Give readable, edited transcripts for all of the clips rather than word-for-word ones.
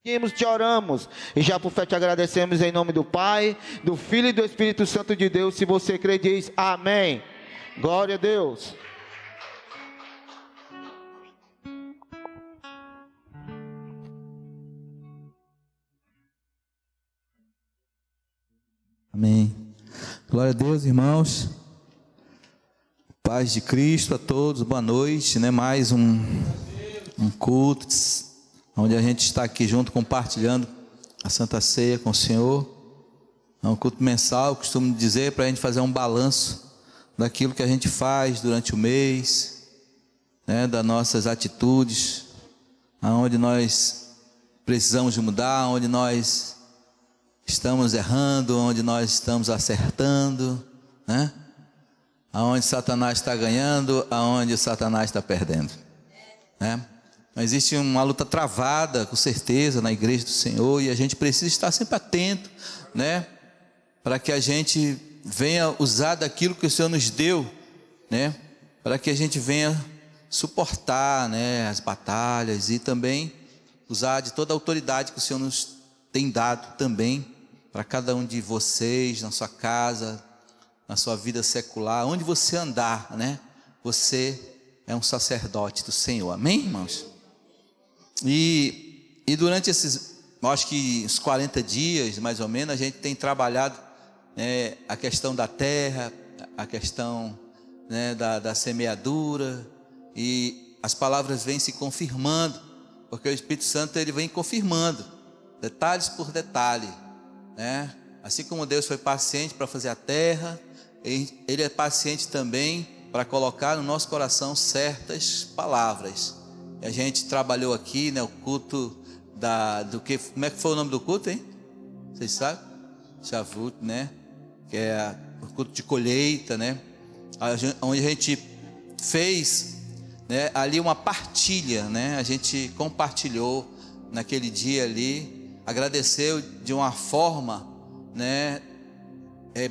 Te oramos e já por fé te agradecemos em nome do Pai, do Filho e do Espírito Santo de Deus. Se você crê, diz amém. Glória a Deus. Amém. Glória a Deus, irmãos. Paz de Cristo a todos, boa noite, né? Mais um culto, onde a gente está aqui junto compartilhando a Santa Ceia com o Senhor. É um culto mensal, costumo dizer, para a gente fazer um balanço daquilo que a gente faz durante o mês, né? Das nossas atitudes, aonde nós precisamos de mudar, onde nós estamos errando, onde nós estamos acertando, né? Aonde Satanás está ganhando, aonde Satanás está perdendo, né? Existe uma luta travada, com certeza, na igreja do Senhor, e a gente precisa estar sempre atento, né? Para que a gente venha usar daquilo que o Senhor nos deu, né? Para que a gente venha suportar, né, as batalhas e também usar de toda a autoridade que o Senhor nos tem dado também para cada um de vocês, na sua casa, na sua vida secular, onde você andar, né? Você é um sacerdote do Senhor, amém, irmãos? E durante esses, acho que uns 40 dias, mais ou menos, a gente tem trabalhado, né, a questão da terra, a questão, né, da semeadura, e as palavras vêm se confirmando, porque o Espírito Santo ele vem confirmando, detalhes por detalhe, né? Assim como Deus foi paciente para fazer a terra, Ele é paciente também para colocar no nosso coração certas palavras. E a gente trabalhou aqui, né, o culto como é que foi o nome do culto, hein? Vocês sabem? Shavuot, né? Que é o culto de colheita, né? Onde a gente fez, né, ali uma partilha, né? A gente compartilhou naquele dia ali, agradeceu de uma forma, né,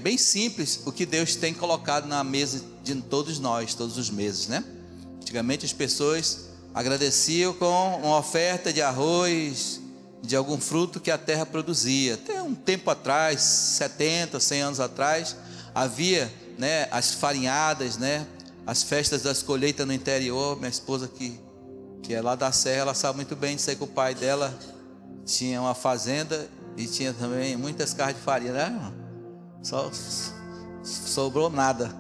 bem simples, o que Deus tem colocado na mesa de todos nós, todos os meses, né? Antigamente as pessoas agradeciam com uma oferta de arroz, de algum fruto que a terra produzia. Até um tempo atrás, 70, 100 anos atrás, havia, né, as farinhadas, né, as festas das colheitas no interior. Minha esposa que é lá da Serra, ela sabe muito bem disso aí, que o pai dela tinha uma fazenda e tinha também muitas cargas de farinha, né, irmão? Só sobrou nada,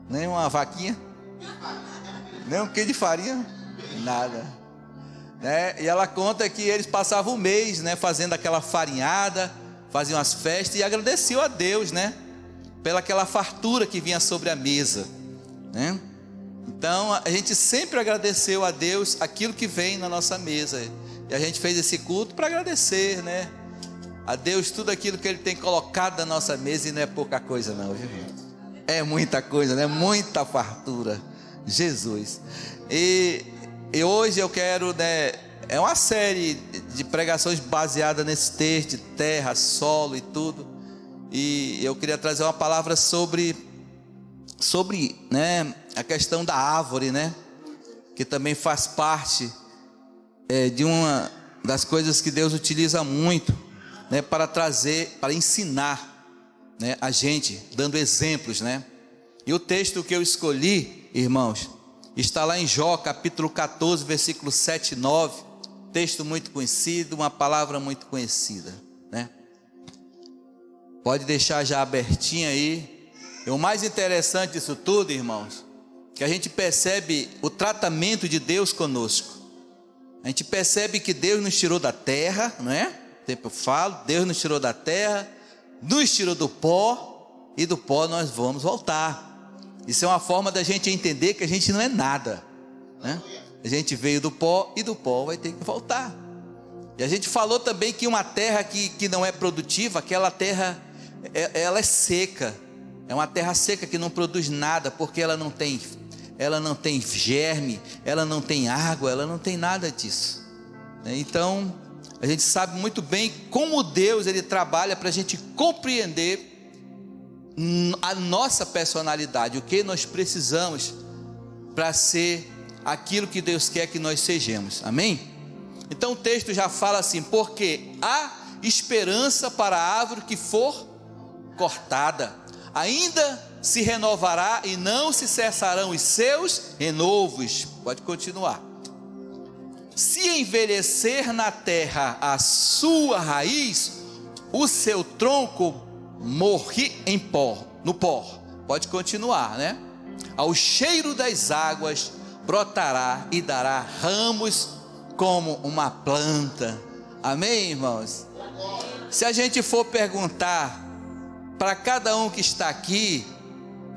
nem uma vaquinha, nem um quilo de farinha, nada, né? E ela conta que eles passavam um mês, né, fazendo aquela farinhada, faziam as festas e agradeciam a Deus, né, pela aquela fartura que vinha sobre a mesa, né? Então a gente sempre agradeceu a Deus aquilo que vem na nossa mesa, e a gente fez esse culto para agradecer, né, a Deus tudo aquilo que Ele tem colocado na nossa mesa. E não é pouca coisa não, viu? É muita coisa, né? Muita fartura, Jesus. E hoje eu quero, né, é uma série de pregações baseada nesse texto de terra, solo e tudo. E eu queria trazer uma palavra sobre, né, a questão da árvore, né, que também faz parte de uma das coisas que Deus utiliza muito, né, para trazer, para ensinar, né, a gente, dando exemplos, né? E o texto que eu escolhi, irmãos, está lá em Jó, capítulo 14, versículos 7 e 9, texto muito conhecido, uma palavra muito conhecida, né? Pode deixar já abertinho aí. E o mais interessante disso tudo, irmãos, que a gente percebe o tratamento de Deus conosco. A gente percebe que Deus nos tirou da terra, não é? Sempre eu falo, Deus nos tirou da terra, nos tirou do pó, e do pó nós vamos voltar. Isso é uma forma da gente entender que a gente não é nada, né? A gente veio do pó e do pó vai ter que voltar. E a gente falou também que uma terra que não é produtiva, aquela terra, ela é seca. É uma terra seca que não produz nada, porque ela não tem germe, ela não tem água, ela não tem nada disso. Então a gente sabe muito bem como Deus ele trabalha para a gente compreender a nossa personalidade, o que nós precisamos para ser aquilo que Deus quer que nós sejamos, amém? Então o texto já fala assim: porque há esperança para a árvore que for cortada, ainda se renovará e não se cessarão os seus renovos. Pode continuar. Se envelhecer na terra a sua raiz, o seu tronco morre em pó, no pó. Pode continuar, né? Ao cheiro das águas brotará e dará ramos como uma planta. Amém, irmãos? Se a gente for perguntar para cada um que está aqui,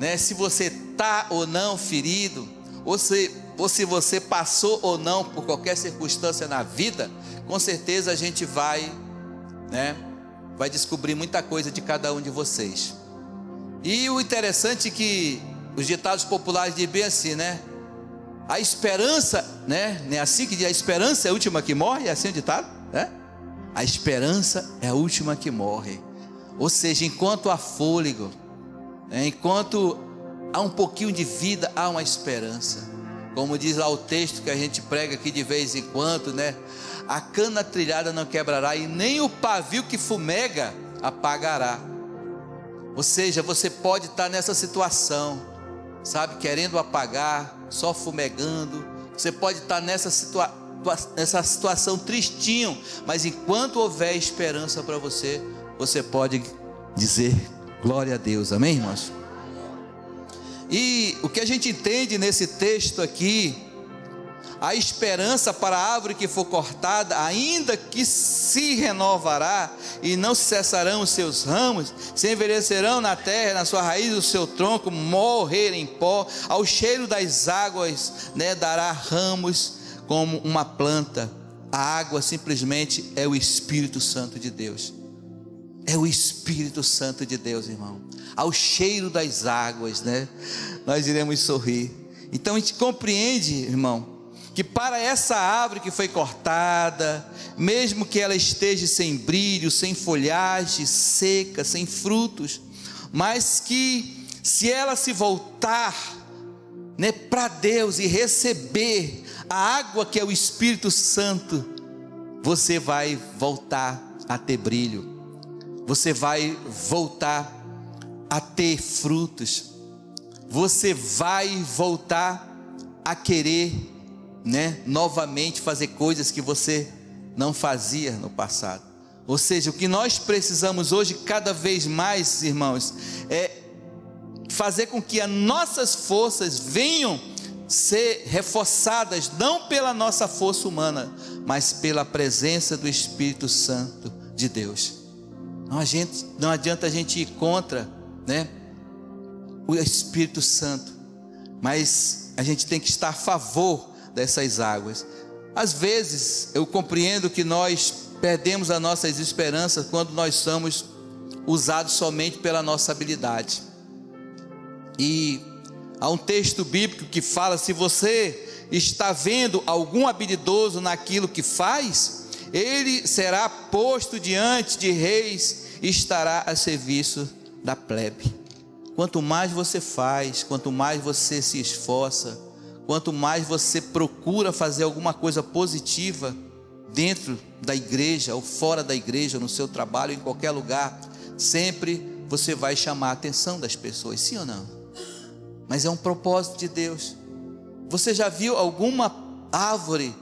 né, se você está ou não ferido, ou se você passou ou não por qualquer circunstância na vida, com certeza a gente vai descobrir muita coisa de cada um de vocês. E o interessante é que os ditados populares dizem bem assim, né? A esperança, né? Não é assim que diz, a esperança é a última que morre? É assim o ditado, né? A esperança é a última que morre. Ou seja, enquanto há fôlego, né? Enquanto há um pouquinho de vida, há uma esperança. Como diz lá o texto que a gente prega aqui de vez em quando, né? A cana trilhada não quebrará e nem o pavio que fumega apagará. Ou seja, você pode estar nessa situação, sabe, querendo apagar, só fumegando. Você pode estar nessa situação tristinho, mas enquanto houver esperança para você, você pode dizer glória a Deus. Amém, irmãos? E o que a gente entende nesse texto aqui, a esperança para a árvore que for cortada, ainda que se renovará e não cessarão os seus ramos, se envelhecerão na terra, na sua raiz, o seu tronco morrer em pó, ao cheiro das águas, né, dará ramos como uma planta. A água simplesmente é o Espírito Santo de Deus. É o Espírito Santo de Deus, irmão. Ao cheiro das águas, né, nós iremos sorrir. Então a gente compreende, irmão, que para essa árvore que foi cortada, mesmo que ela esteja sem brilho, sem folhagem, seca, sem frutos, mas que se ela se voltar, né, para Deus e receber a água que é o Espírito Santo, você vai voltar a ter brilho, você vai voltar a ter frutos, você vai voltar a querer, né, novamente fazer coisas que você não fazia no passado. Ou seja, o que nós precisamos hoje cada vez mais, irmãos, é fazer com que as nossas forças venham ser reforçadas, não pela nossa força humana, mas pela presença do Espírito Santo de Deus. Não adianta a gente ir contra, né, o Espírito Santo, mas a gente tem que estar a favor dessas águas. Às vezes eu compreendo que nós perdemos as nossas esperanças quando nós somos usados somente pela nossa habilidade. E há um texto bíblico que fala: se você está vendo algum habilidoso naquilo que faz, ele será posto diante de reis e estará a serviço da plebe. Quanto mais você faz, quanto mais você se esforça, quanto mais você procura fazer alguma coisa positiva dentro da igreja ou fora da igreja, no seu trabalho, em qualquer lugar, sempre você vai chamar a atenção das pessoas, sim ou não? Mas é um propósito de Deus. Você já viu alguma árvore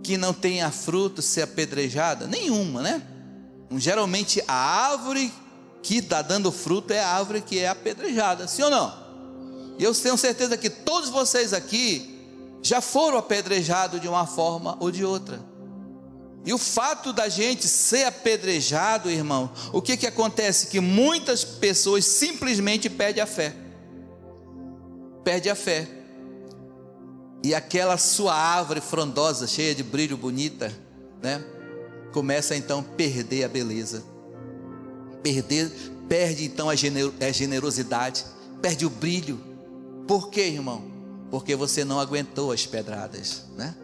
que não tenha fruto ser apedrejada? Nenhuma, né? Geralmente a árvore que está dando fruto é a árvore que é apedrejada, sim ou não? E eu tenho certeza que todos vocês aqui já foram apedrejados de uma forma ou de outra. E o fato da gente ser apedrejado, irmão, o que acontece? Que muitas pessoas simplesmente perdem a fé. Perde a fé. E aquela sua árvore frondosa, cheia de brilho, bonita, né, começa então a perder a beleza. Perde então a generosidade, perde o brilho. Por quê, irmão? Porque você não aguentou as pedradas, né?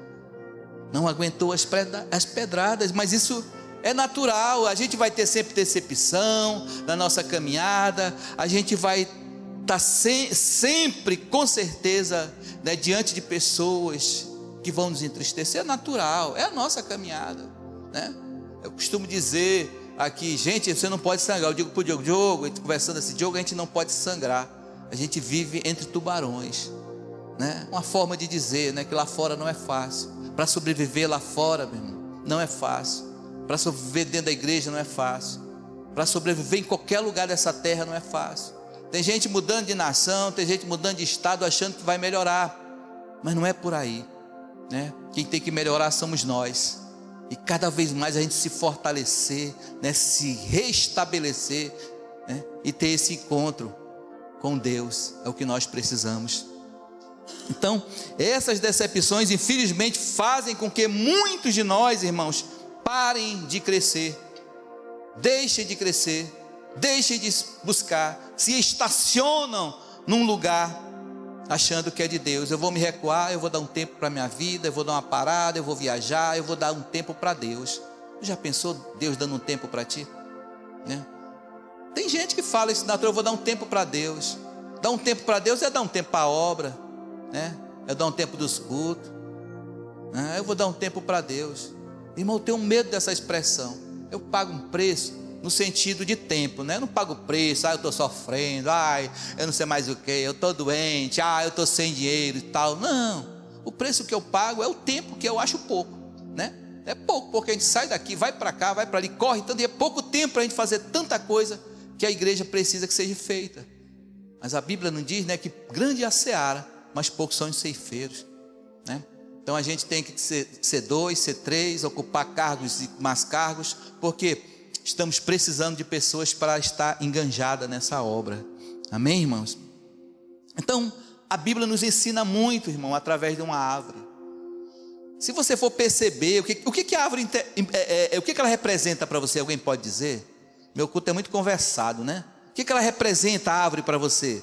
Não aguentou as pedradas, mas isso é natural. A gente vai ter sempre decepção na nossa caminhada, a gente vai estar sempre, com certeza, né, diante de pessoas que vão nos entristecer, é natural, é a nossa caminhada, né? Eu costumo dizer aqui, gente, você não pode sangrar. Eu digo para o Diogo, a gente conversando assim, Diogo, a gente não pode sangrar, a gente vive entre tubarões, né? Uma forma de dizer, né, que lá fora não é fácil. Para sobreviver lá fora, meu irmão, não é fácil. Para sobreviver dentro da igreja não é fácil. Para sobreviver em qualquer lugar dessa terra não é fácil. Tem gente mudando de nação, tem gente mudando de estado, achando que vai melhorar, mas não é por aí, né? Quem tem que melhorar somos nós. E cada vez mais a gente se fortalecer, né? Se restabelecer, né? E ter esse encontro com Deus, é o que nós precisamos. Então, essas decepções, infelizmente, fazem com que muitos de nós, irmãos, parem de crescer, deixem de crescer, deixem de buscar, se estacionam num lugar, achando que é de Deus. Eu vou me recuar, eu vou dar um tempo para a minha vida, eu vou dar uma parada, eu vou viajar, eu vou dar um tempo para Deus. Já pensou Deus dando um tempo para ti? Né? Tem gente que fala isso, eu vou dar um tempo para Deus. Dar um tempo para Deus é dar um tempo para a obra, né? É dar um tempo dos cultos, né? Eu vou dar um tempo para Deus. Irmão, eu tenho medo dessa expressão. Eu pago um preço no sentido de tempo, né? Eu não pago preço, eu estou sofrendo, eu não sei mais o que, eu estou doente, eu estou sem dinheiro e tal. Não, o preço que eu pago é o tempo que eu acho pouco, né? É pouco, porque a gente sai daqui, vai para cá, vai para ali, corre tanto, e é pouco tempo para a gente fazer tanta coisa que a igreja precisa que seja feita. Mas a Bíblia não diz, né, que grande é a seara, mas poucos são os ceifeiros, né? Então a gente tem que ser 2, ser 3, ocupar cargos e mais cargos, porque estamos precisando de pessoas para estar enganjada nessa obra. Amém, irmãos? Então a Bíblia nos ensina muito, irmão, através de uma árvore. Se você for perceber o que a árvore o que ela representa para você, alguém pode dizer? Meu culto é muito conversado, né? O que ela representa, a árvore, para você?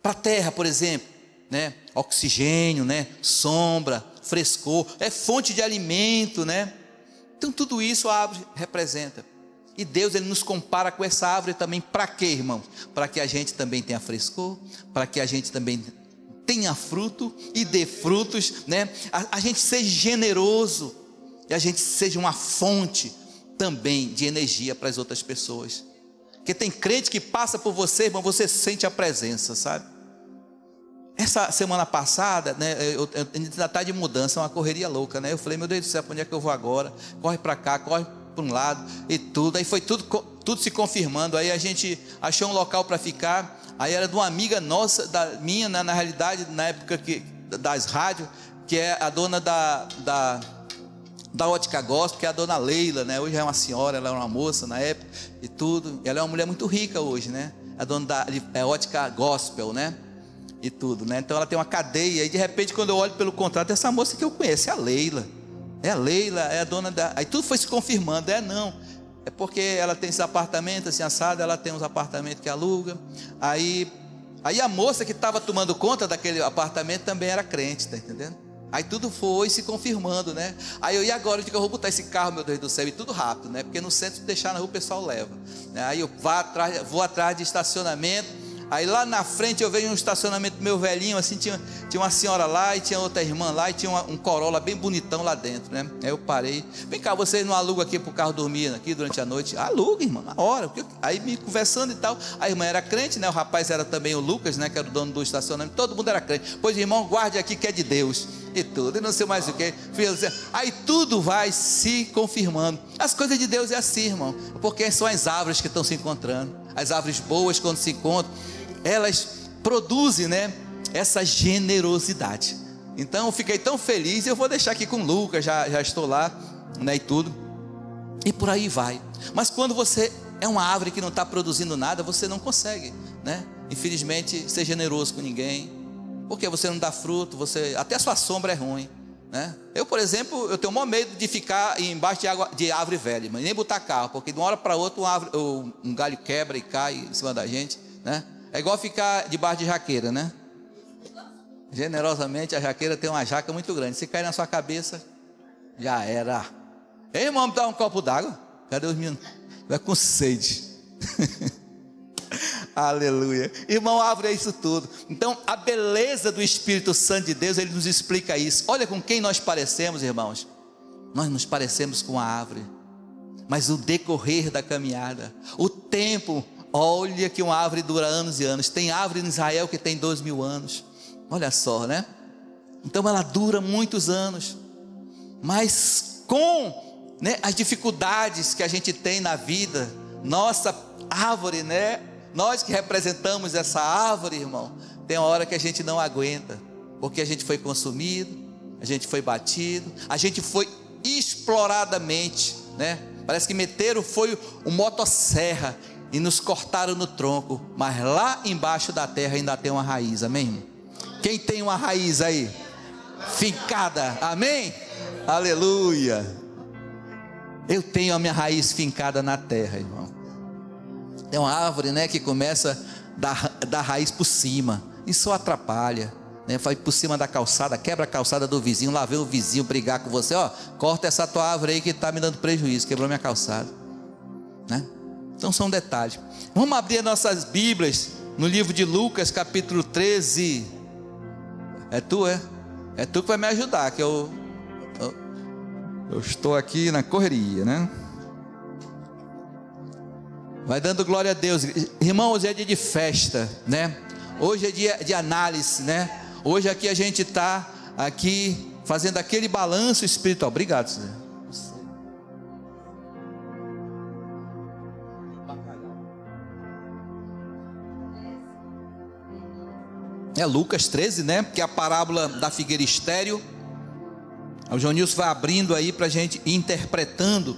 Para a terra, por exemplo, né? Oxigênio, né? Sombra, frescor, é fonte de alimento, né? Então tudo isso a árvore representa. E Deus, Ele nos compara com essa árvore também. Para quê, irmãos? Para que a gente também tenha frescor, para que a gente também tenha fruto e dê frutos, né? A gente seja generoso e a gente seja uma fonte também de energia para as outras pessoas. Porque tem crente que passa por você, irmão, você sente a presença, sabe? Essa semana passada, né, a gente já está de mudança, uma correria louca, né? Eu falei, meu Deus do céu, para onde é que eu vou agora? Corre para cá, corre para um lado e tudo. Aí foi tudo se confirmando. Aí a gente achou um local para ficar. Aí era de uma amiga nossa, minha, na realidade, na época das rádios, que é a dona da Ótica Gospel, que é a dona Leila, né? Hoje é uma senhora, ela é uma moça na época e tudo. Ela é uma mulher muito rica hoje, né? A dona da Ótica Gospel, né? E tudo, né? Então ela tem uma cadeia. E de repente, quando eu olho pelo contrato, essa moça que eu conheço é a Leila. É a Leila, é a dona da... Aí tudo foi se confirmando. Não, é porque ela tem esse apartamento assim assado, ela tem uns apartamentos que aluga. Aí a moça que estava tomando conta daquele apartamento também era crente, tá entendendo? Aí tudo foi se confirmando, né? Aí e agora eu digo, eu vou botar esse carro, meu Deus do céu, e tudo rápido, né? Porque no centro, de deixar na rua, o pessoal leva. Aí eu vou atrás de estacionamento. Aí lá na frente eu vejo um estacionamento meu velhinho, assim, tinha uma senhora lá e tinha outra irmã lá e tinha um Corolla bem bonitão lá dentro, né? Aí eu parei, vem cá, vocês não alugam aqui para o carro dormir aqui durante a noite? Aluga, irmã, na hora. Aí me conversando e tal, a irmã era crente, né? O rapaz era também o Lucas, né? Que era o dono do estacionamento, todo mundo era crente. Pois, irmão, guarde aqui que é de Deus e tudo, e não sei mais o que. Aí tudo vai se confirmando. As coisas de Deus é assim, irmão, porque são as árvores que estão se encontrando. As árvores boas, quando se encontram, elas produzem, né, essa generosidade. Então eu fiquei tão feliz. Eu vou deixar aqui com o Lucas, já estou lá, né, e tudo, e por aí vai. Mas quando você é uma árvore que não está produzindo nada, você não consegue, né, infelizmente, ser generoso com ninguém, porque você não dá fruto, até a sua sombra é ruim, né? Eu, por exemplo, eu tenho o maior medo de ficar embaixo de árvore velha, mas nem botar carro, porque de uma hora para outra um galho quebra e cai em cima da gente, né? É igual ficar debaixo de jaqueira, né? Generosamente a jaqueira tem uma jaca muito grande. Se cair na sua cabeça, já era. Ei, irmão, me dá um copo d'água. Cadê os meninos? Vai com sede. Aleluia. Irmão, a árvore é isso tudo. Então, a beleza do Espírito Santo de Deus, ele nos explica isso. Olha com quem nós parecemos, irmãos. Nós nos parecemos com a árvore. Mas o decorrer da caminhada, o tempo, olha que uma árvore dura anos e anos. Tem árvore em Israel que tem 2000 anos. Olha só, né? Então ela dura muitos anos. Mas com, né, as dificuldades que a gente tem na vida, nossa árvore, né? Nós que representamos essa árvore, irmão, tem uma hora que a gente não aguenta, porque a gente foi consumido, a gente foi batido, a gente foi exploradamente, né? Parece que foi um motosserra e nos cortaram no tronco, mas lá embaixo da terra ainda tem uma raiz, amém, irmão? Quem tem uma raiz aí? Fincada, amém? Aleluia. Eu tenho a minha raiz fincada na terra, irmão. Tem uma árvore, né, que começa da raiz por cima, e só atrapalha, né? Vai por cima da calçada, quebra a calçada do vizinho, lá vem o vizinho brigar com você, ó, corta essa tua árvore aí que está me dando prejuízo, quebrou minha calçada, né? Então são detalhes. Vamos abrir nossas Bíblias no livro de Lucas, capítulo 13. É tu que vai me ajudar, que eu estou aqui na correria, né? Vai dando glória a Deus. Irmão, hoje é dia de festa, né? Hoje é dia de análise, né? Hoje aqui a gente está aqui fazendo aquele balanço espiritual. Obrigado, Zé. É Lucas 13, né? Que é a parábola da figueira estéril. O João Nilson vai abrindo aí para a gente ir interpretando,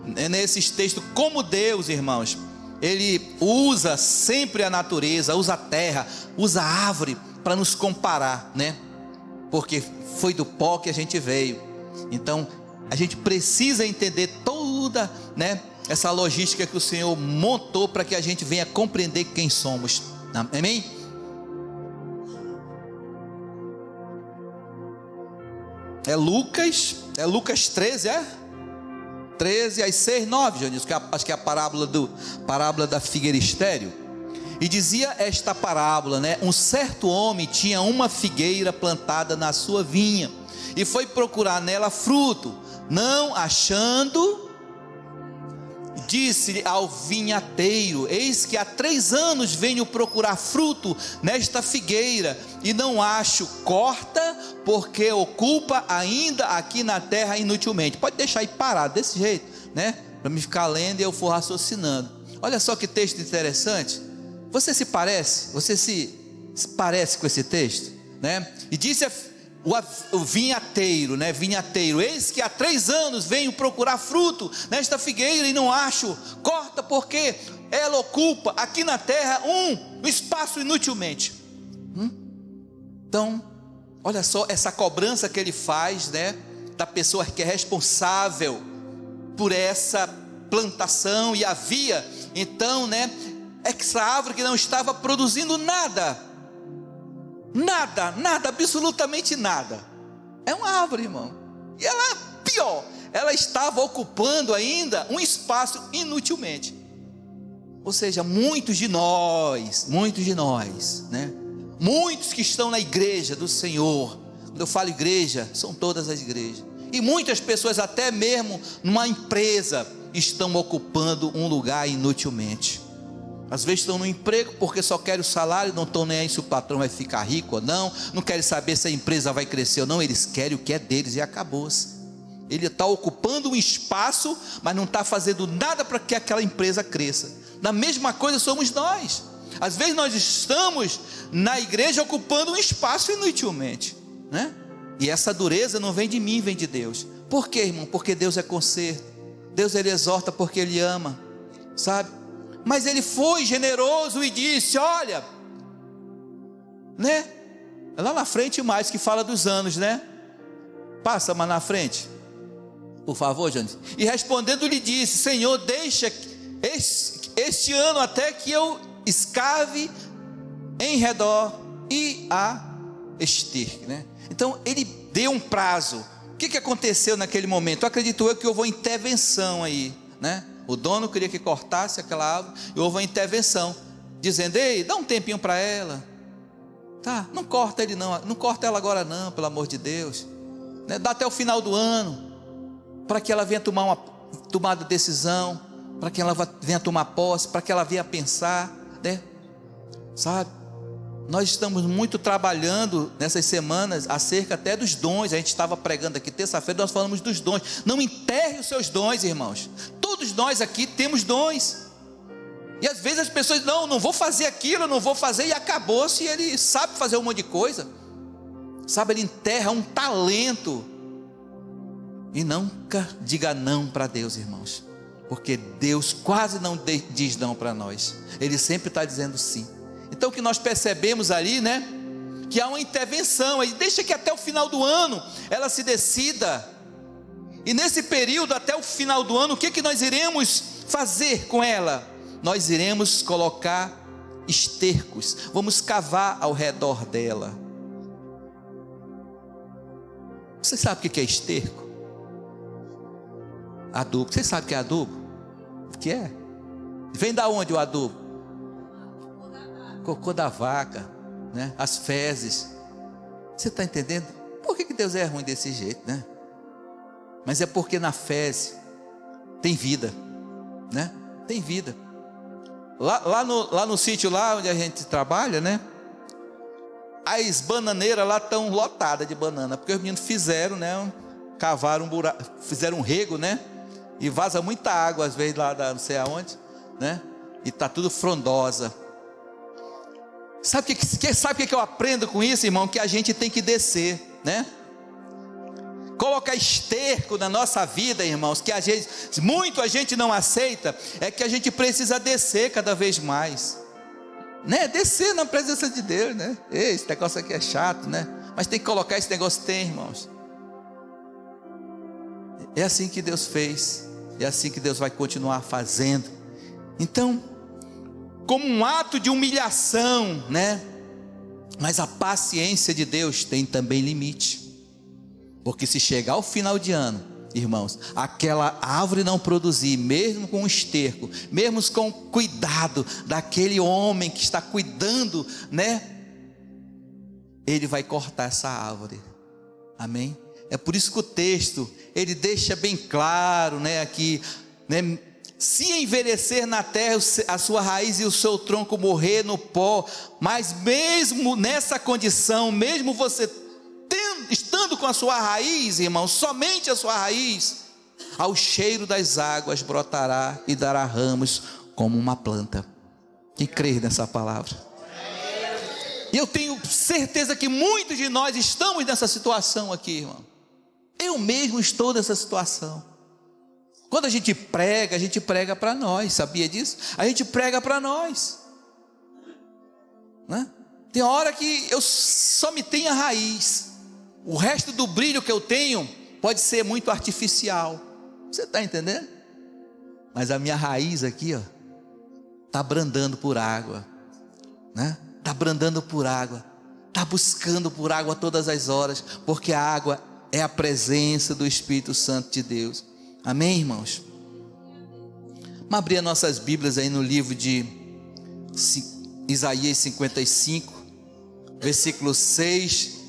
né, nesses textos, como Deus, irmãos, Ele usa sempre a natureza, usa a terra, usa a árvore para nos comparar, né? Porque foi do pó que a gente veio. Então, a gente precisa entender toda, né, essa logística que o Senhor montou para que a gente venha compreender quem somos. Amém? É Lucas 13, 13, às 6, 9, Jonis, que acho que é a parábola da figueira estéril. E dizia esta parábola, né? Um certo homem tinha uma figueira plantada na sua vinha, e foi procurar nela fruto, não achando, disse ao vinhateiro: eis que há 3 anos venho procurar fruto nesta figueira, e não acho, corta, porque ocupa ainda aqui na terra inutilmente. Pode deixar aí parado, desse jeito, né? Para me ficar lendo e eu for raciocinando. Olha só que texto interessante. Você se parece com esse texto, né? E disse o vinhateiro, né? Vinhateiro: eis que há 3 anos venho procurar fruto nesta figueira e não acho, corta, porque ela ocupa aqui na terra um espaço inutilmente. Então, olha só essa cobrança que ele faz, né, da pessoa que é responsável por essa plantação. E havia então, né, essa árvore que não estava produzindo nada, absolutamente nada. É uma árvore, irmão, e ela, pior, ela estava ocupando ainda um espaço inutilmente. Ou seja, muitos de nós, né, muitos que estão na igreja do Senhor, quando eu falo igreja, são todas as igrejas, e muitas pessoas até mesmo numa empresa estão ocupando um lugar inutilmente. Às vezes estão no emprego porque só querem o salário, não estão nem aí se o patrão vai ficar rico ou não, não querem saber se a empresa vai crescer ou não, eles querem o que é deles e acabou-se. Ele está ocupando um espaço, mas não está fazendo nada para que aquela empresa cresça. Na mesma coisa somos nós. Às vezes nós estamos na igreja ocupando um espaço inutilmente, né? E essa dureza não vem de mim, vem de Deus. Por quê, irmão? Porque Deus é conserto. Deus, Ele exorta porque Ele ama, sabe? Mas Ele foi generoso e disse: olha, né? Lá na frente mais, que fala dos anos, né? Passa mais na frente, por favor, Jones. E respondendo lhe disse: Senhor, deixa este ano até que eu escave em redor e a esterque, né? Então ele deu um prazo. O que aconteceu naquele momento? Acredito eu que houve uma intervenção aí, né? O dono queria que cortasse aquela árvore e houve uma intervenção. dizendo: ei, dá um tempinho para ela, tá? Não corta ele não, não corta ela agora não, pelo amor de Deus, né? Dá até o final do ano, para que ela venha tomar uma tomada de decisão, para que ela venha tomar posse, para que ela venha pensar, né? Sabe? Nós estamos muito trabalhando nessas semanas acerca até dos dons. A gente estava pregando aqui terça-feira, nós falamos dos dons. Não enterre os seus dons, irmãos. Todos nós aqui temos dons. E às vezes as pessoas, não vou fazer aquilo, não vou fazer, e acabou-se. Ele sabe fazer um monte de coisa, sabe, ele enterra um talento. E nunca diga não para Deus, irmãos, porque Deus quase não diz não para nós, Ele sempre está dizendo sim. Então o que nós percebemos ali, né, que há uma intervenção. Ele deixa que até o final do ano ela se decida. E nesse período até o final do ano, o que nós iremos fazer com ela? Nós iremos colocar estercos, vamos cavar ao redor dela. Você sabe o que é esterco? Adubo. Você sabe o que é adubo? O que é? Vem da onde o adubo? Cocô da vaca, né? As fezes. Você está entendendo? Por que Deus é ruim desse jeito, né? Mas é porque na fezes tem vida, né? Tem vida. Lá no sítio lá onde a gente trabalha, né? As bananeiras lá estão lotadas de banana, porque os meninos fizeram, né? Cavaram um buraco, fizeram um rego, né? E vaza muita água às vezes lá da não sei aonde, né? E tá tudo frondosa. Sabe o que eu aprendo com isso, irmão? Que a gente tem que descer, né? Colocar esterco na nossa vida, irmãos, que a gente não aceita, é que a gente precisa descer cada vez mais, né? Descer na presença de Deus, né? Ei, esse negócio aqui é chato, né? Mas tem que colocar esse negócio, irmãos. É assim que Deus fez, é assim que Deus vai continuar fazendo. Então, como um ato de humilhação, né? Mas a paciência de Deus tem também limite. Porque se chegar ao final de ano, irmãos, aquela árvore não produzir, mesmo com esterco, mesmo com cuidado daquele homem que está cuidando, né? Ele vai cortar essa árvore. Amém? É por isso que o texto, ele deixa bem claro, né? Aqui, né? Se envelhecer na terra a sua raiz e o seu tronco morrer no pó, mas mesmo nessa condição, mesmo você estando com a sua raiz, irmão, somente a sua raiz, ao cheiro das águas brotará e dará ramos como uma planta. Quem crê nessa palavra? E eu tenho certeza que muitos de nós estamos nessa situação aqui, irmão. Eu mesmo estou nessa situação. Quando a gente prega para nós, sabia disso? A gente prega para nós, né? Tem hora que eu só me tenho a raiz. O resto do brilho que eu tenho pode ser muito artificial. Você está entendendo? Mas a minha raiz aqui, ó, está brandando por água, né? Está brandando por água, está buscando por água todas as horas, porque a água é a presença do Espírito Santo de Deus. Amém, irmãos? Vamos abrir as nossas Bíblias aí no livro de Isaías 55, versículos 6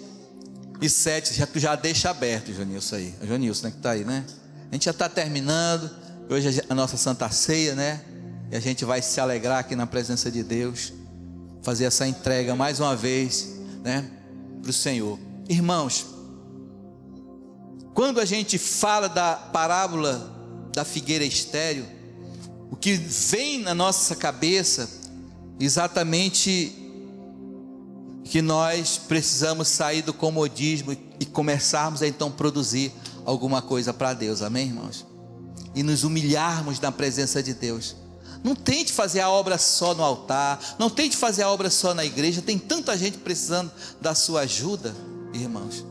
e 7, já deixa aberto, Jonilson aí. É Jonilson, né, que está aí, né? A gente já está terminando. Hoje é a nossa Santa Ceia, né? E a gente vai se alegrar aqui na presença de Deus, fazer essa entrega mais uma vez, né, para o Senhor. Irmãos, quando a gente fala da parábola da figueira estéril, o que vem na nossa cabeça, exatamente, que nós precisamos sair do comodismo e começarmos a então produzir alguma coisa para Deus, amém, irmãos? E nos humilharmos na presença de Deus. Não tente fazer a obra só no altar, não tente fazer a obra só na igreja, tem tanta gente precisando da sua ajuda, irmãos.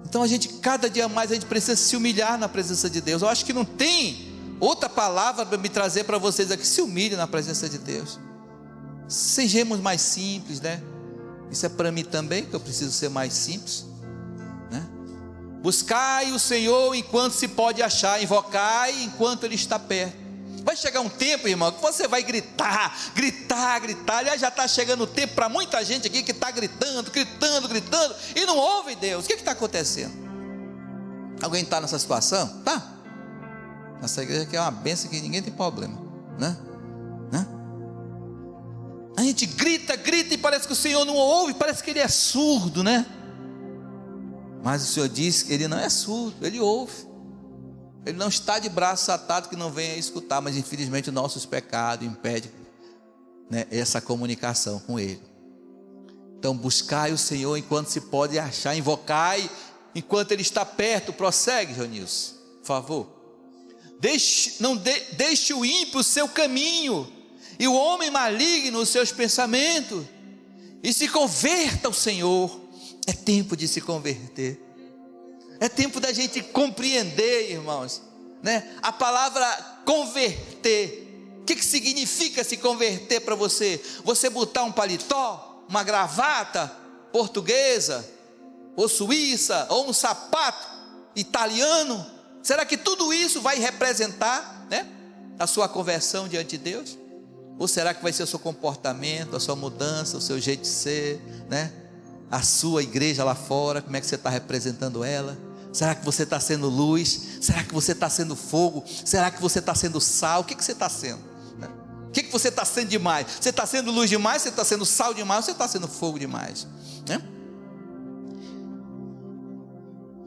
Então cada dia mais a gente precisa se humilhar na presença de Deus. Eu acho que não tem outra palavra para me trazer para vocês aqui. Se humilhe na presença de Deus. Sejamos mais simples, né? Isso é para mim também, que eu preciso ser mais simples, né? Buscai o Senhor enquanto se pode achar, invocai enquanto Ele está perto. Vai chegar um tempo, irmão, que você vai gritar. Aliás, já está chegando o tempo para muita gente aqui que está gritando, e não ouve Deus. O que está acontecendo? Alguém está nessa situação? Tá. Essa igreja aqui é uma bênção que ninguém tem problema, né? A gente grita e parece que o Senhor não ouve, parece que Ele é surdo, né? Mas o Senhor diz que Ele não é surdo, Ele ouve. Ele não está de braços atados que não venha escutar, mas infelizmente os nossos pecados impedem, né, essa comunicação com Ele. Então buscai o Senhor enquanto se pode achar, invocai enquanto Ele está perto. Prossegue, Jonilson, por favor. Deixe o ímpio o seu caminho, e o homem maligno os seus pensamentos, e se converta ao Senhor. É tempo de se converter. É tempo da gente compreender, irmãos, né? A palavra converter. O que significa se converter para você? Você botar um paletó, uma gravata portuguesa, ou suíça, ou um sapato italiano? Será que tudo isso vai representar, né, a sua conversão diante de Deus? Ou será que vai ser o seu comportamento, a sua mudança, o seu jeito de ser, né? A sua igreja lá fora, como é que você está representando ela? Será que você está sendo luz? Será que você está sendo fogo? Será que você está sendo sal? O que você está sendo? O que você está sendo demais? Você está sendo luz demais? Você está sendo sal demais? Ou você está sendo fogo demais? Né?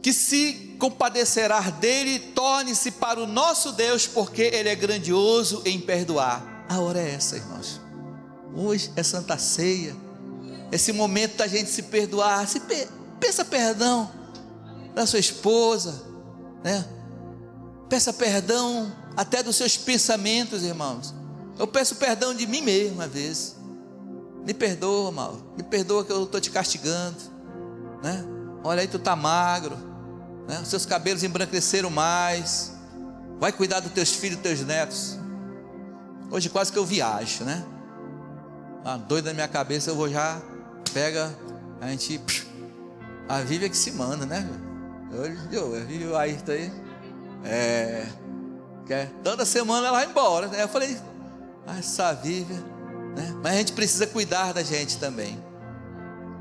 Que se compadecerá dele, torne-se para o nosso Deus, porque Ele é grandioso em perdoar. A hora é essa, irmãos. Hoje é Santa Ceia. Esse momento da gente se perdoar. Peça perdão da sua esposa, né? Peça perdão até dos seus pensamentos, irmãos. Eu peço perdão de mim mesmo às vezes. Me perdoa, Mauro. Me perdoa que eu estou te castigando, né? Olha aí, tu está magro, né? Os seus cabelos embranqueceram mais. Vai cuidar dos teus filhos e teus netos. Hoje quase que eu viajo, né? Tá doido na minha cabeça, eu vou já, pega, a gente, a Vivi é que se manda, né? A Vivi aí, tá aí, toda semana ela vai embora, né? Eu falei, essa Vivi, né? Mas a gente precisa cuidar da gente também,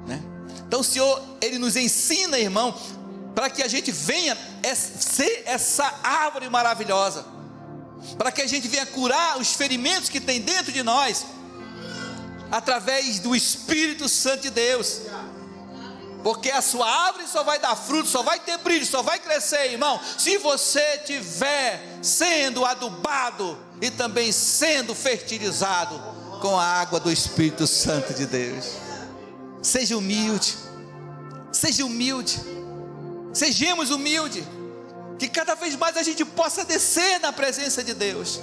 né? Então o Senhor, Ele nos ensina, irmão, para que a gente venha ser essa árvore maravilhosa, para que a gente venha curar os ferimentos que tem dentro de nós, através do Espírito Santo de Deus. Porque a sua árvore só vai dar fruto, só vai ter brilho, só vai crescer, irmão, se você estiver sendo adubado e também sendo fertilizado com a água do Espírito Santo de Deus. Seja humilde, sejamos humildes, que cada vez mais a gente possa descer na presença de Deus.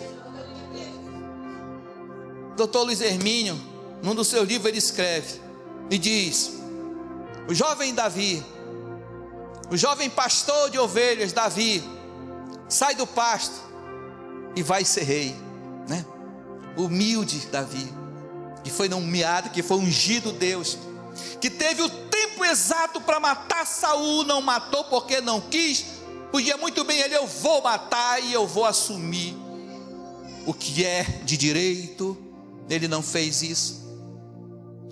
Dr. Luiz Hermínio, num dos seus livros, ele escreve e diz: o jovem Davi, o jovem pastor de ovelhas Davi, sai do pasto e vai ser rei, né? Humilde Davi, que foi nomeado, que foi ungido Deus, que teve o tempo exato para matar Saul, não matou porque não quis. Podia muito bem ele, eu vou matar e eu vou assumir o que é de direito. Ele não fez isso.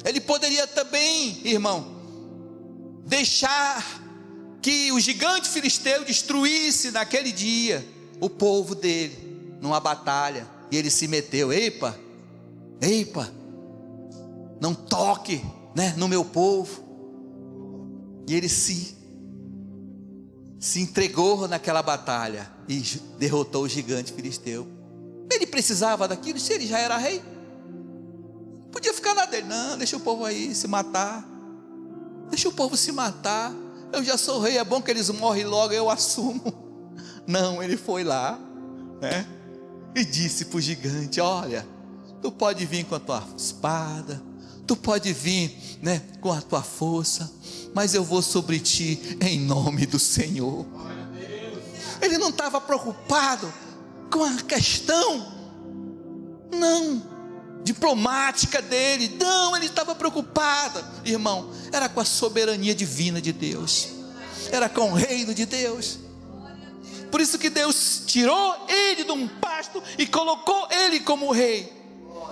Ele poderia também, irmão, deixar que o gigante filisteu destruísse naquele dia o povo dele, numa batalha, e ele se meteu, eipa, não toque, né, no meu povo, e ele se entregou naquela batalha, e derrotou o gigante filisteu. Ele precisava daquilo, se ele já era rei, podia ficar na dele, não, deixa o povo aí se matar, deixa o povo se matar, eu já sou rei, é bom que eles morrem logo, eu assumo. Não, ele foi lá, né, e disse para o gigante: olha, tu pode vir com a tua espada, tu pode vir, né, com a tua força, mas eu vou sobre ti em nome do Senhor. Ele não estava preocupado com a questão, não, diplomática dele, não, ele estava preocupado, irmão, era com a soberania divina de Deus, era com o reino de Deus. Por isso que Deus tirou ele de um pasto posto e colocou ele como rei.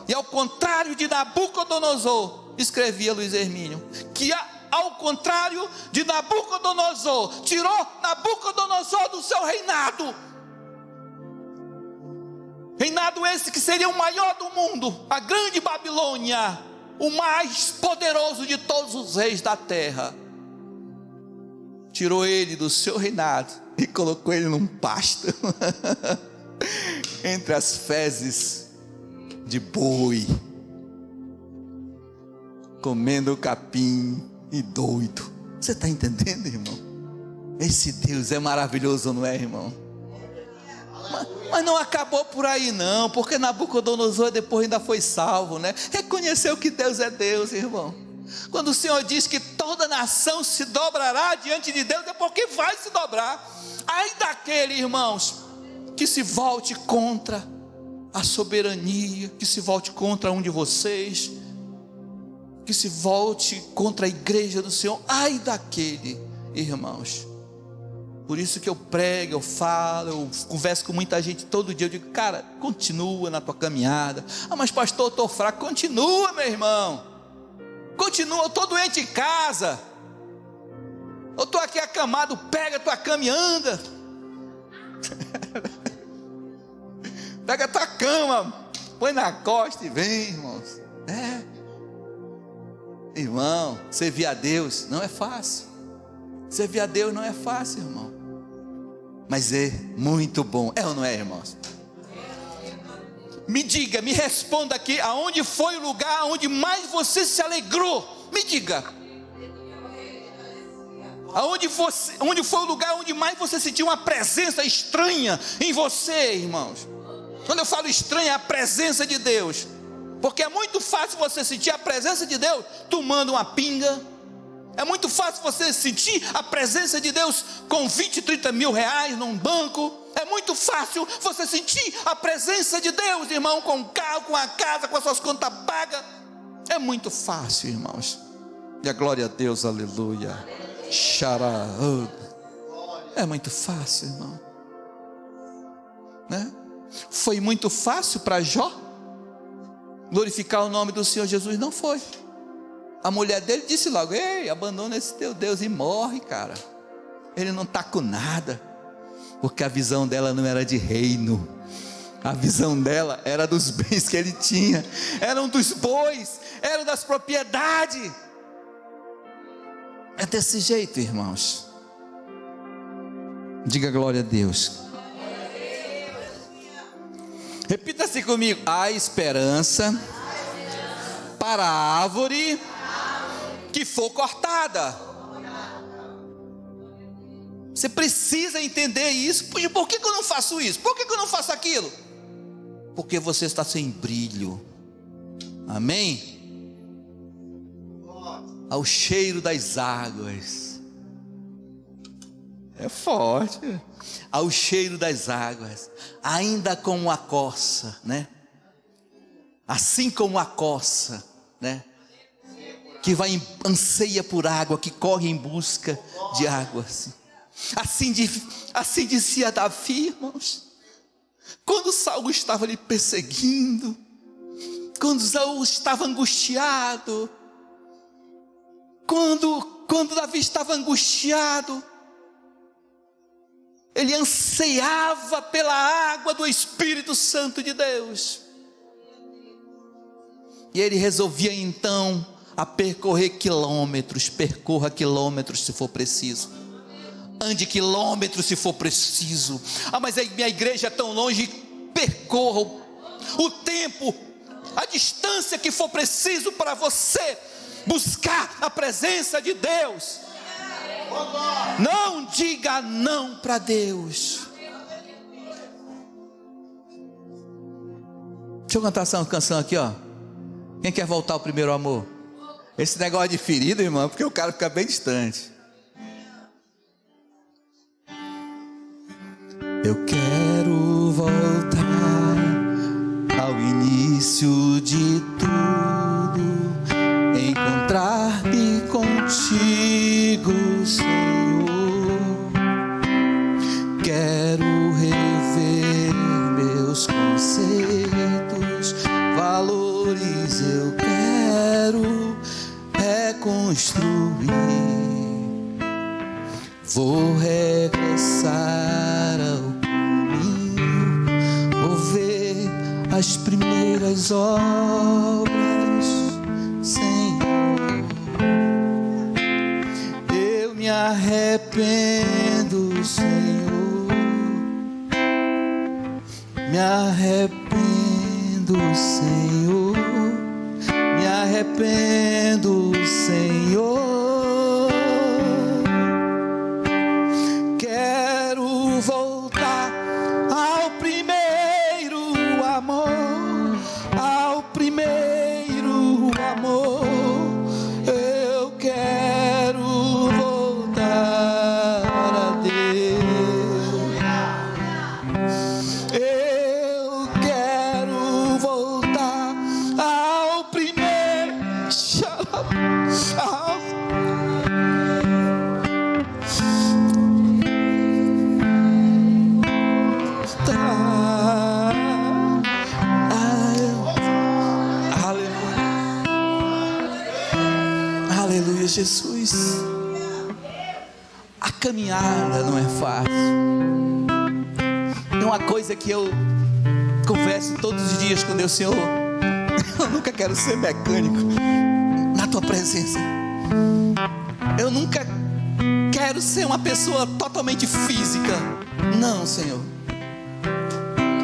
E ao contrário de Nabucodonosor, escrevia Luiz Hermínio, que ao contrário de Nabucodonosor, tirou Nabucodonosor do seu reinado. Reinado esse que seria o maior do mundo, a grande Babilônia, o mais poderoso de todos os reis da terra. Tirou ele do seu reinado e colocou ele num pasto entre as fezes de boi, comendo capim e doido. Você está entendendo, irmão? Esse Deus é maravilhoso, não é, irmão? Mas não acabou por aí não, porque Nabucodonosor depois ainda foi salvo, né? Reconheceu que Deus é Deus, irmão. Quando o Senhor diz que toda nação se dobrará diante de Deus, é porque vai se dobrar. Ai daquele, irmãos, que se volte contra a soberania, que se volte contra um de vocês, que se volte contra a igreja do Senhor. Ai daquele, irmãos. Por isso que eu prego, eu falo, eu converso com muita gente todo dia. Eu digo, cara, continua na tua caminhada. Ah, mas pastor, eu estou fraco. Continua, meu irmão. Continua, eu estou doente em casa. Eu estou aqui acamado. Pega a tua cama e anda. Pega a tua cama, põe na costa e vem, irmãos. Irmão, servir a Deus não é fácil. Servir a Deus não é fácil, irmão. Mas é muito bom. É ou não é, irmãos? Me diga, me responda aqui. Aonde foi o lugar onde mais você se alegrou? Me diga. Onde foi o lugar onde mais você sentiu uma presença estranha em você, irmãos? Quando eu falo estranha, é a presença de Deus. Porque é muito fácil você sentir a presença de Deus tomando uma pinga. É muito fácil você sentir a presença de Deus com 20, 30 mil reais num banco. É muito fácil você sentir a presença de Deus, irmão, com um carro, com a casa, com as suas contas pagas. É muito fácil, irmãos. E a glória a Deus, aleluia. Xará. É muito fácil, irmão, né? Foi muito fácil para Jó glorificar o nome do Senhor Jesus? Não foi. A mulher dele disse logo: ei, abandona esse teu Deus e morre, cara. Ele não está com nada. Porque a visão dela não era de reino. A visão dela era dos bens que ele tinha. Eram dos bois, eram das propriedades. É desse jeito, irmãos. Diga glória a Deus. Repita assim comigo: há esperança para a árvore que for cortada. Você precisa entender isso. Por que eu não faço isso? Por que eu não faço aquilo? Porque você está sem brilho. Amém? Ao cheiro das águas. É forte. Ao cheiro das águas, ainda como a coça, né? Assim como a coça, né? Que vai anseia por água, que corre em busca de água. Assim dizia Davi, irmãos. Quando Saul estava lhe perseguindo, quando Saul estava angustiado, quando Davi estava angustiado, ele ansiava pela água do Espírito Santo de Deus. E ele resolvia então a percorrer quilômetros. Percorra quilômetros se for preciso. Ande quilômetros se for preciso. Ah, mas a minha igreja é tão longe. Percorra o tempo, a distância que for preciso para você buscar a presença de Deus. Não diga não para Deus. Deixa eu cantar essa canção aqui, ó. Quem quer voltar ao primeiro amor? Esse negócio de ferida, irmão, porque o cara fica bem distante. Eu quero voltar ao início de tudo, encontrar-me contigo, Senhor. Quero rever meus conceitos conceitos, valores eu quero reconstruir. Vou regressar ao caminho, vou ver as primeiras obras, Senhor. Eu me arrependo, Senhor. Me arrependo, Senhor. Me arrependo, Senhor. Quero voltar ao primeiro amor, ao primeiro amor. Eu quero voltar a Deus. Eu quero voltar ao primeiro. Aleluia, Jesus. A caminhada não é fácil. É uma coisa que eu converso todos os dias com Deus, Senhor. Eu nunca quero ser mecânico na tua presença. Eu nunca quero ser uma pessoa totalmente física. Não, Senhor.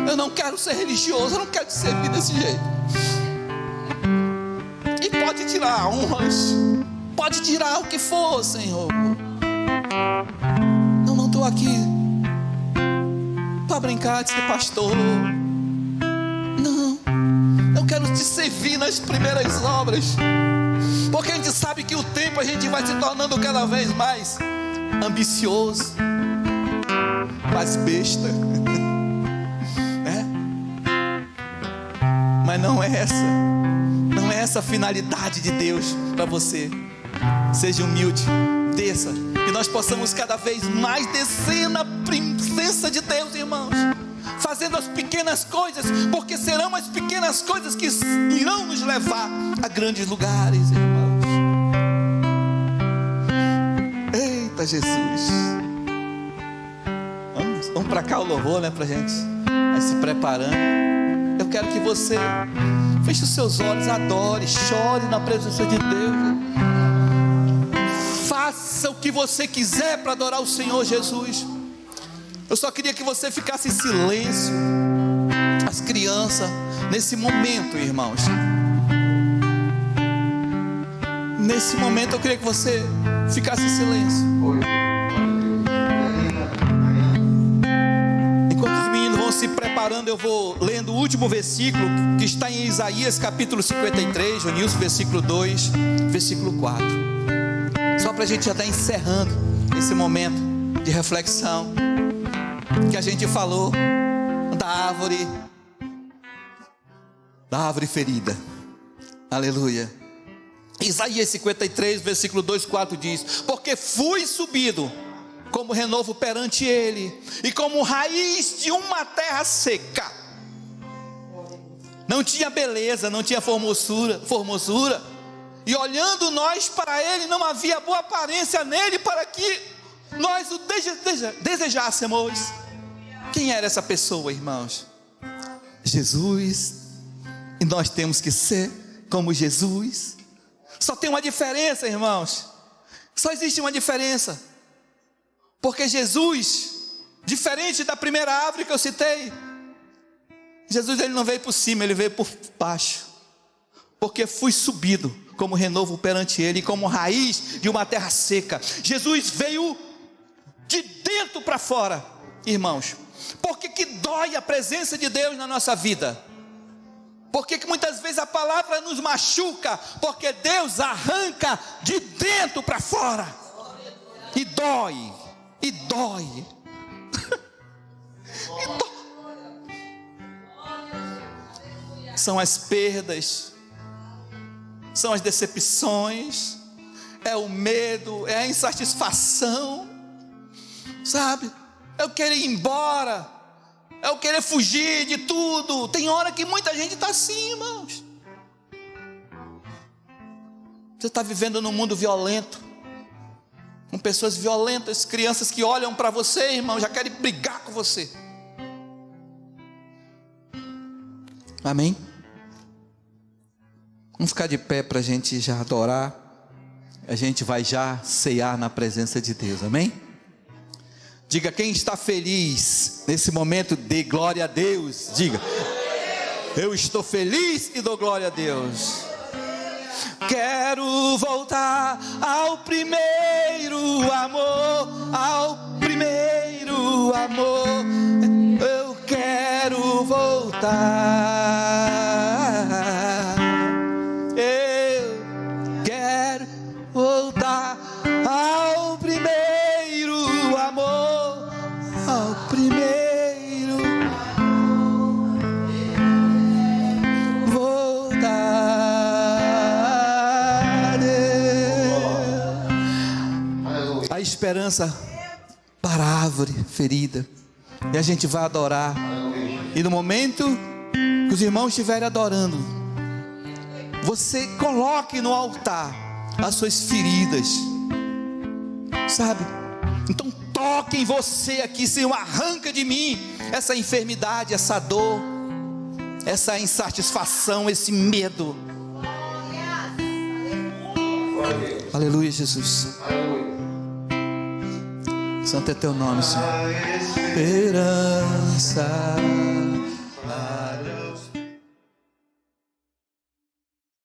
Eu não quero ser religioso. Eu não quero te servir desse jeito. E pode tirar honras, pode tirar o que for, Senhor. Eu não estou aqui para brincar de ser pastor. Não, eu quero te servir nas primeiras obras, porque a gente sabe que o tempo a gente vai se tornando cada vez mais ambicioso, mais besta, né? Mas não é essa a finalidade de Deus para você. Seja humilde, desça, que nós possamos cada vez mais descer na presença de Deus, irmãos, fazendo as pequenas coisas, porque serão as pequenas coisas que irão nos levar a grandes lugares, irmãos. Eita Jesus. Vamos para cá o louvor, né, pra gente vai se preparando. Eu quero que você feche os seus olhos, adore, chore na presença de Deus. Faça o que você quiser para adorar o Senhor Jesus. Eu só queria que você ficasse em silêncio. As crianças, nesse momento, irmãos, nesse momento eu queria que você ficasse em silêncio. Enquanto os meninos vão se preparando, eu vou lendo o último versículo, que está em Isaías capítulo 53, Jonilson, versículo 2, versículo 4. Só para a gente já estar encerrando esse momento de reflexão, que a gente falou da árvore ferida. Aleluia. Isaías 53, versículo 2, 4 diz: porque fui subido como renovo perante ele, e como raiz de uma terra seca. Não tinha beleza, não tinha formosura, e olhando nós para ele, não havia boa aparência nele para que nós o desejássemos. Quem era essa pessoa, irmãos? Jesus. E nós temos que ser como Jesus. Só tem uma diferença, irmãos. Só existe uma diferença. Porque Jesus, diferente da primeira árvore que eu citei, Jesus ele não veio por cima, ele veio por baixo. Porque fui subido como renovo perante ele, como raiz de uma terra seca. Jesus veio de dentro para fora, irmãos. Por que dói a presença de Deus na nossa vida? Por que muitas vezes a palavra nos machuca? Porque Deus arranca de dentro para fora. E dói. E dói. E dói. São as perdas, são as decepções, é o medo, é a insatisfação, sabe? Eu quero ir embora, é o querer fugir de tudo. Tem hora que muita gente está assim, irmãos. Você está vivendo num mundo violento, com pessoas violentas, crianças que olham para você, irmão, já querem brigar com você. Amém? Vamos ficar de pé para a gente já adorar. A gente vai já ceiar na presença de Deus, amém? Diga, quem está feliz nesse momento, dê glória a Deus. Diga, eu estou feliz e dou glória a Deus. Quero voltar ao primeiro amor, ao primeiro amor. Eu quero voltar. Eu quero voltar ao primeiro amor, ao primeiro. A esperança para a árvore ferida, e a gente vai adorar. E no momento que os irmãos estiverem adorando, você coloque no altar as suas feridas, sabe? Então toque em você aqui, Senhor, arranca de mim essa enfermidade, essa dor, essa insatisfação, esse medo. Aleluia, Jesus. Santo é teu nome, Senhor. Esperança.